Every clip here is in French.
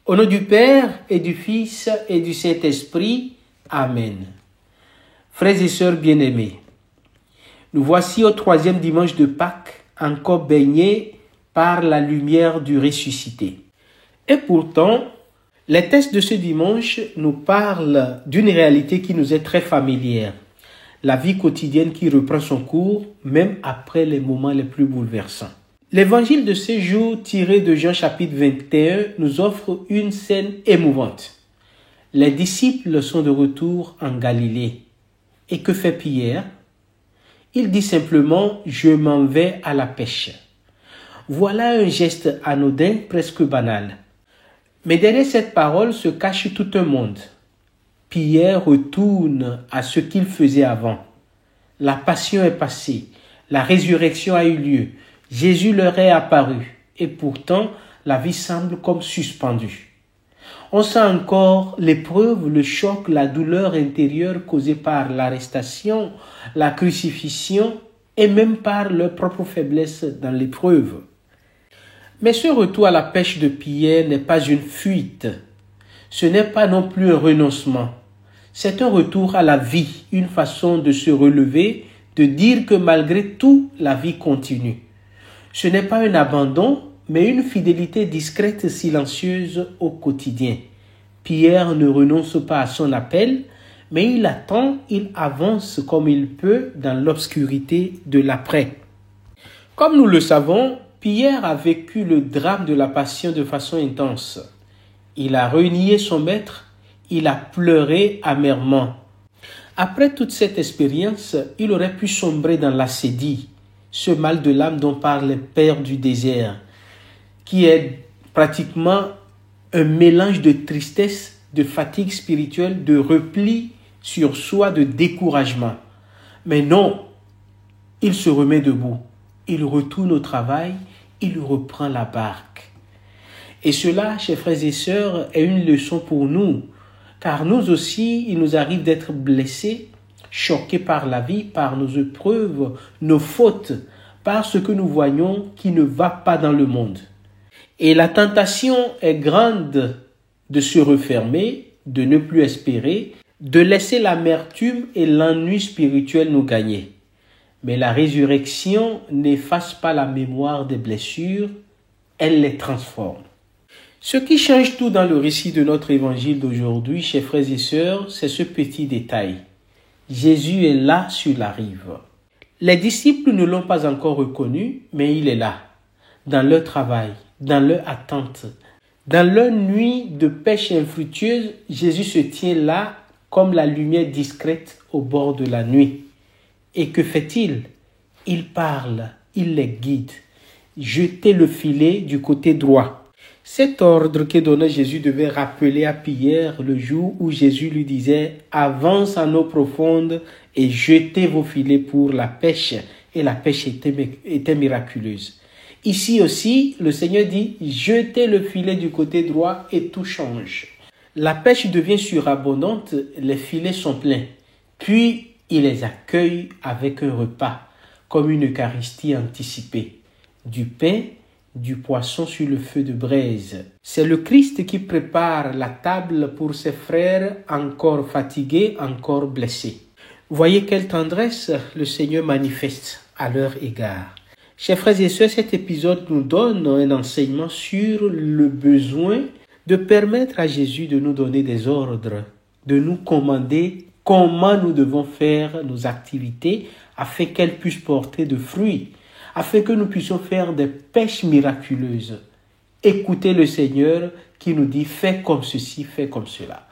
Au nom du Père et du Fils et du Saint-Esprit. Amen. Frères et sœurs bien-aimés, nous voici au 3e dimanche de Pâques, encore baignés par la lumière du ressuscité. Et pourtant, les textes de ce dimanche nous parlent d'une réalité qui nous est très familière. La vie quotidienne qui reprend son cours, même après les moments les plus bouleversants. L'évangile de ce jour, tiré de Jean chapitre 21, nous offre une scène émouvante. Les disciples sont de retour en Galilée. Et que fait Pierre? Il dit simplement « Je m'en vais à la pêche ». Voilà un geste anodin, presque banal. Mais derrière cette parole se cache tout un monde. Pierre retourne à ce qu'il faisait avant. La passion est passée, la résurrection a eu lieu, Jésus leur est apparu et pourtant la vie semble comme suspendue. On sent encore l'épreuve, le choc, la douleur intérieure causée par l'arrestation, la crucifixion et même par leur propre faiblesse dans l'épreuve. Mais ce retour à la pêche de Pierre n'est pas une fuite, ce n'est pas non plus un renoncement. C'est un retour à la vie, une façon de se relever, de dire que malgré tout, la vie continue. Ce n'est pas un abandon, mais une fidélité discrète, silencieuse au quotidien. Pierre ne renonce pas à son appel, mais il attend, il avance comme il peut dans l'obscurité de l'après. Comme nous le savons, Pierre a vécu le drame de la passion de façon intense. Il a renié son maître, il a pleuré amèrement. Après toute cette expérience, il aurait pu sombrer dans l'ascédie, ce mal de l'âme dont parlent les pères du désert, qui est pratiquement un mélange de tristesse, de fatigue spirituelle, de repli sur soi, de découragement. Mais non, il se remet debout, il retourne au travail, il reprend la barque. Et cela, chers frères et sœurs, est une leçon pour nous, car nous aussi, il nous arrive d'être blessés, choqués par la vie, par nos épreuves, nos fautes, par ce que nous voyons qui ne va pas dans le monde. Et la tentation est grande de se refermer, de ne plus espérer, de laisser l'amertume et l'ennui spirituel nous gagner. Mais la résurrection n'efface pas la mémoire des blessures, elle les transforme. Ce qui change tout dans le récit de notre évangile d'aujourd'hui, chers frères et sœurs, c'est ce petit détail. Jésus est là sur la rive. Les disciples ne l'ont pas encore reconnu, mais il est là, dans leur travail, dans leur attente. Dans leur nuit de pêche infructueuse, Jésus se tient là comme la lumière discrète au bord de la nuit. Et que fait-il? Il parle, il les guide. Jetez le filet du côté droit. Cet ordre que donnait Jésus devait rappeler à Pierre le jour où Jésus lui disait « Avance en eau profonde et jetez vos filets pour la pêche ». Et la pêche était miraculeuse. Ici aussi, le Seigneur dit « Jetez le filet du côté droit et tout change ». La pêche devient surabondante, les filets sont pleins. Puis, il les accueille avec un repas, comme une Eucharistie anticipée. Du pain, du poisson sur le feu de braise. C'est le Christ qui prépare la table pour ses frères encore fatigués, encore blessés. Voyez quelle tendresse le Seigneur manifeste à leur égard. Chers frères et sœurs, cet épisode nous donne un enseignement sur le besoin de permettre à Jésus de nous donner des ordres, de nous commander comment nous devons faire nos activités afin qu'elles puissent porter de fruits, afin que nous puissions faire des pêches miraculeuses. Écoutez le Seigneur qui nous dit « fais comme ceci, fais comme cela ».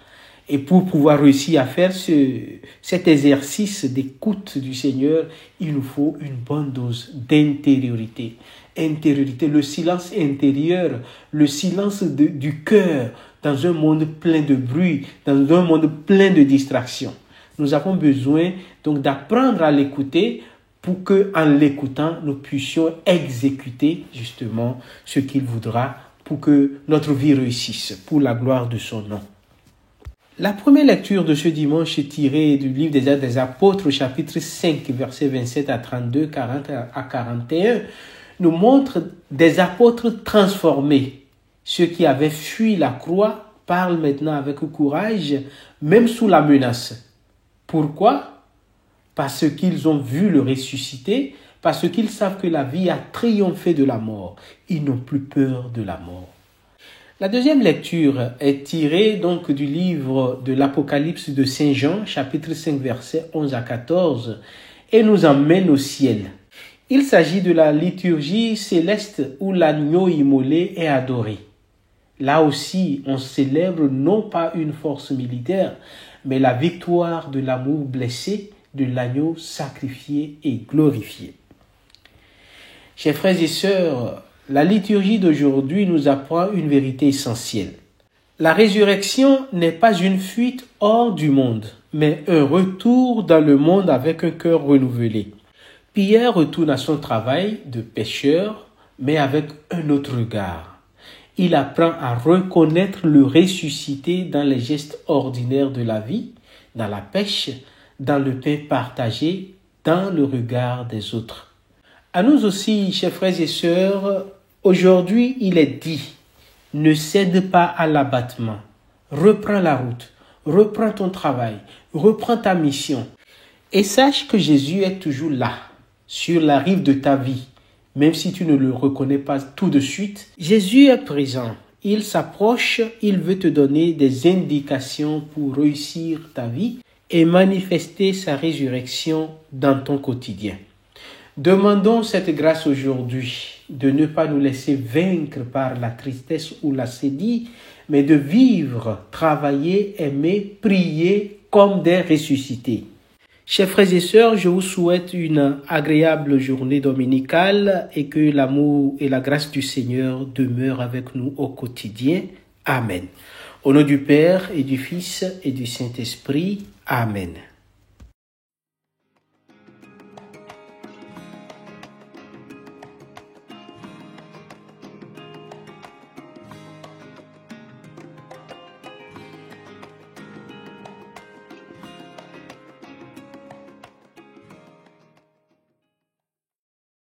Et pour pouvoir réussir à faire cet exercice d'écoute du Seigneur, il nous faut une bonne dose d'intériorité. Intériorité, le silence intérieur, le silence du cœur dans un monde plein de bruit, dans un monde plein de distractions. Nous avons besoin donc d'apprendre à l'écouter pour que, en l'écoutant, nous puissions exécuter justement ce qu'il voudra pour que notre vie réussisse, pour la gloire de son nom. La première lecture de ce dimanche est tirée du livre des Actes des Apôtres, chapitre 5, versets 27 à 32, 40 à 41, nous montre des apôtres transformés, Ceux qui avaient fui la croix parlent maintenant avec courage, même sous la menace. Pourquoi? Parce qu'ils ont vu le ressuscité, parce qu'ils savent que la vie a triomphé de la mort. Ils n'ont plus peur de la mort. La deuxième lecture est tirée donc du livre de l'Apocalypse de Saint Jean, chapitre 5, versets 11 à 14, et nous emmène au ciel. Il s'agit de la liturgie céleste où l'agneau immolé est adoré. Là aussi, on célèbre non pas une force militaire, mais la victoire de l'amour blessé, de l'agneau sacrifié et glorifié. Chers frères et sœurs, la liturgie d'aujourd'hui nous apprend une vérité essentielle. La résurrection n'est pas une fuite hors du monde, mais un retour dans le monde avec un cœur renouvelé. Pierre retourne à son travail de pêcheur, mais avec un autre regard. Il apprend à reconnaître le ressuscité dans les gestes ordinaires de la vie, dans la pêche, dans le pain partagé, dans le regard des autres. À nous aussi, chers frères et sœurs, aujourd'hui il est dit, ne cède pas à l'abattement, reprends la route, reprends ton travail, reprends ta mission et sache que Jésus est toujours là, sur la rive de ta vie. Même si tu ne le reconnais pas tout de suite, Jésus est présent. Il s'approche, il veut te donner des indications pour réussir ta vie et manifester sa résurrection dans ton quotidien. Demandons cette grâce aujourd'hui de ne pas nous laisser vaincre par la tristesse ou la sédie, mais de vivre, travailler, aimer, prier comme des ressuscités. Chers frères et sœurs, je vous souhaite une agréable journée dominicale et que l'amour et la grâce du Seigneur demeurent avec nous au quotidien. Amen. Au nom du Père et du Fils et du Saint-Esprit. Amen.